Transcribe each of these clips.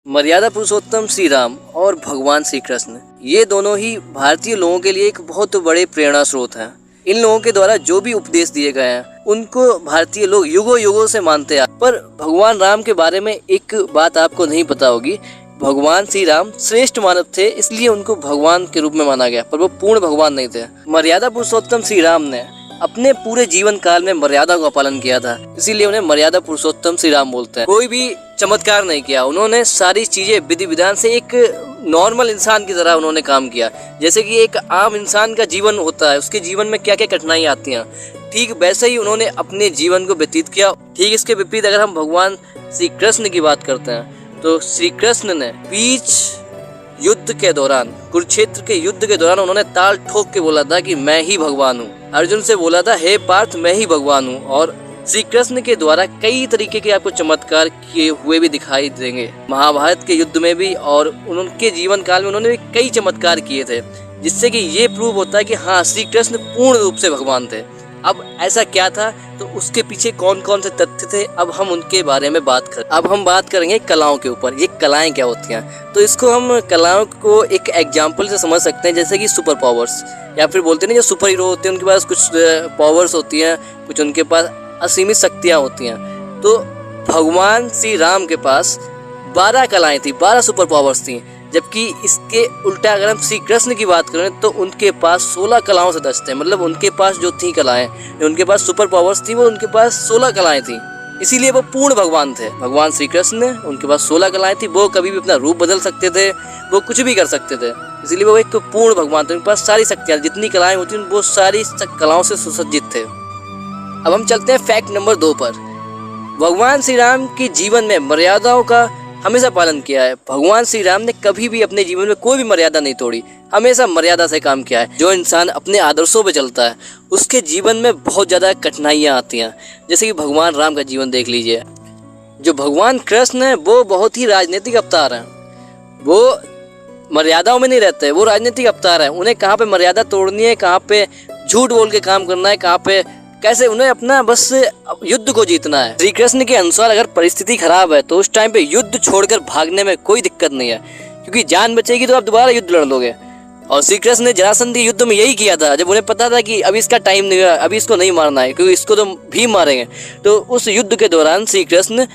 मर्यादा पुरुषोत्तम श्री राम और भगवान श्री कृष्ण, ये दोनों ही भारतीय लोगों के लिए एक बहुत बड़े प्रेरणा स्रोत हैं। इन लोगों के द्वारा जो भी उपदेश दिए गए हैं उनको भारतीय लोग युगों युगों से मानते हैं। पर भगवान राम के बारे में एक बात आपको नहीं पता होगी। भगवान श्री राम श्रेष्ठ मानव थे, इसलिए उनको भगवान के रूप में माना गया, पर वो पूर्ण भगवान नहीं थे। मर्यादा पुरुषोत्तम श्री राम ने अपने पूरे जीवन काल में मर्यादा का पालन किया था, इसीलिए उन्हें मर्यादा पुरुषोत्तम श्री राम बोलते हैं। कोई भी चमत्कार नहीं किया, उन्होंने सारी चीजें विधि विधान से एक नॉर्मल इंसान की तरह उन्होंने काम किया। जैसे कि एक आम इंसान का जीवन होता है, उसके जीवन में क्या क्या कठिनाई आती हैं, ठीक वैसे ही उन्होंने अपने जीवन को व्यतीत किया। ठीक इसके विपरीत अगर हम भगवान श्री कृष्ण की बात करते हैं तो श्री कृष्ण ने बीच युद्ध के दौरान, कुरुक्षेत्र के युद्ध के दौरान उन्होंने ताल ठोक के बोला था कि मैं ही भगवान हूँ। अर्जुन से बोला था, हे पार्थ मैं ही भगवान हूँ। और श्री कृष्ण के द्वारा कई तरीके के आपको चमत्कार किए हुए भी दिखाई देंगे। महाभारत के युद्ध में भी और उनके जीवन काल में उन्होंने भी कई चमत्कार किए थे, जिससे कि ये प्रूव होता है कि हाँ, श्री कृष्ण पूर्ण रूप से भगवान थे। अब ऐसा क्या था, तो उसके पीछे कौन कौन से तथ्य थे, अब हम उनके बारे में बात करें। अब हम बात करेंगे कलाओं के ऊपर। ये कलाएं क्या होती हैं, तो इसको हम कलाओं को एक एग्जाम्पल से समझ सकते हैं, जैसे कि सुपर पावर्स, या फिर बोलते हैं ना जो सुपर हीरो होते हैं उनके पास कुछ पावर्स होती हैं, कुछ उनके पास असीमित शक्तियाँ होती हैं। तो भगवान श्री राम के पास 12 कलाएं थी, 12 सुपर पावर्स थी। जबकि इसके उल्टा अगर हम श्री कृष्ण की बात करें तो उनके पास 16 कलाओं से दस्त है। मतलब उनके पास जो थी कलाएं, उनके पास सुपर पावर्स थी, वो उनके पास 16 कलाएं थी, इसीलिए वो पूर्ण भगवान थे। भगवान श्री कृष्ण ने, उनके पास 16 कलाएं थी, वो कभी भी अपना रूप बदल सकते थे, वो कुछ भी कर सकते थे, इसीलिए वो एक पूर्ण भगवान थे। उनके पास सारी शक्तियाँ, जितनी कलाएं होती वो सारी कलाओं से सुसज्जित थे। अब हम चलते हैं फैक्ट नंबर 2 पर। भगवान श्री राम के जीवन में मर्यादाओं का हमेशा पालन किया है। भगवान श्री राम ने कभी भी अपने जीवन में कोई भी मर्यादा नहीं तोड़ी, हमेशा मर्यादा से काम किया है। जो इंसान अपने आदर्शों पे चलता है उसके जीवन में बहुत ज़्यादा कठिनाइयाँ आती हैं। जैसे कि भगवान राम का जीवन देख लीजिए। जो भगवान कृष्ण है वो बहुत ही राजनीतिक अवतार हैं, वो मर्यादाओं में नहीं रहते, वो राजनीतिक अवतार हैं। उन्हें कहाँ पे मर्यादा तोड़नी है, कहाँ पे झूठ बोल के काम करना है, कहाँ पे कैसे, उन्हें अपना बस युद्ध को जीतना है। श्री कृष्ण के अनुसार अगर परिस्थिति खराब है तो उस टाइम पे युद्ध छोड़कर भागने में कोई दिक्कत नहीं है, क्योंकि जान बचेगी तो आप दोबारा युद्ध लड़ लोगे। और श्री कृष्ण ने जरासंध के युद्ध में यही किया था। जब उन्हें पता था कि अभी इसका टाइम नहीं है, अभी इसको नहीं मारना है, क्योंकि इसको तो भीम मारेंगे, तो उस युद्ध के दौरान श्री कृष्ण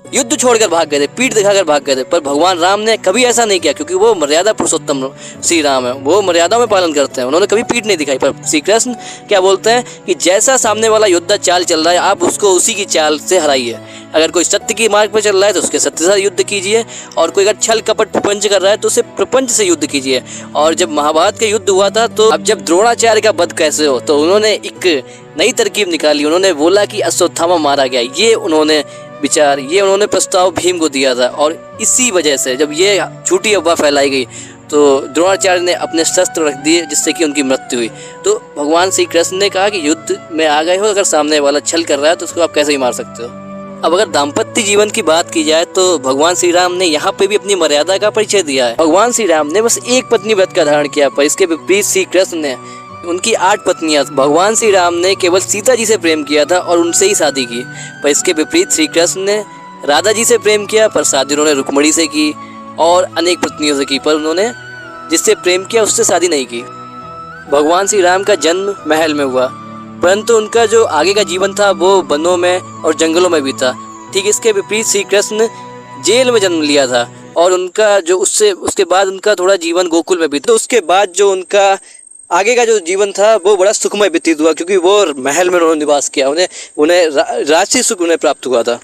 युद्ध छोड़कर भाग गए थे, पीठ दिखाकर भाग गए थे। पर भगवान राम ने कभी ऐसा नहीं किया, क्योंकि वो मर्यादा पुरुषोत्तम श्री राम है, वो मर्यादाओं में पालन करते हैं, उन्होंने कभी पीठ नहीं दिखाई। पर श्री कृष्ण क्या बोलते हैं कि जैसा सामने वाला योद्धा चाल चल रहा है आप उसको उसी की चाल से हराइए। अगर कोई सत्य की मार्ग पर चल रहा है तो उसके सत्य से युद्ध कीजिए, और कोई अगर छल कपट प्रपंच कर रहा है तो उसे प्रपंच से युद्ध कीजिए। और जब महाभारत का युद्ध हुआ था, तो अब जब द्रोणाचार्य का वध कैसे हो, तो उन्होंने एक नई तरकीब निकाली। उन्होंने बोला कि अश्वत्थामा मारा गया, ये उन्होंने प्रस्ताव भीम को दिया था। और इसी वजह से जब ये झूठी अफवाह फैलाई गई तो द्रोणाचार्य ने अपने शस्त्र रख दिए, जिससे कि उनकी मृत्यु हुई। तो भगवान श्री कृष्ण ने कहा कि युद्ध में आ गए हो, अगर सामने वाला छल कर रहा है तो उसको आप कैसे ही मार सकते हो। अब अगर दाम्पत्य जीवन की बात की जाए तो भगवान श्री राम ने यहाँ पे भी अपनी मर्यादा का परिचय दिया है। भगवान श्री राम ने बस एक पत्नी व्रत का धारण किया, पर इसके विपरीत श्री कृष्ण ने उनकी 8 पत्नियां। भगवान श्री राम ने केवल सीता जी से प्रेम किया था और उनसे ही शादी की, पर इसके विपरीत श्री कृष्ण ने राधा जी से प्रेम किया, पर शादी उन्होंने रुक्मिणी से की और अनेक पत्नियों से की, पर उन्होंने जिससे प्रेम किया उससे शादी नहीं की। भगवान श्री राम का जन्म महल में हुआ, परंतु उनका जो आगे का जीवन था वो वनों में और जंगलों में बीता। ठीक इसके विपरीत श्री कृष्ण जेल में जन्म लिया था, और उनका जो उसके बाद उनका थोड़ा जीवन गोकुल में बीता। तो उसके बाद जो उनका आगे का जो जीवन था वो बड़ा सुखमय व्यतीत हुआ, क्योंकि वो महल में उन्होंने निवास किया, उन्हें राजसी सुख उन्हें प्राप्त हुआ था।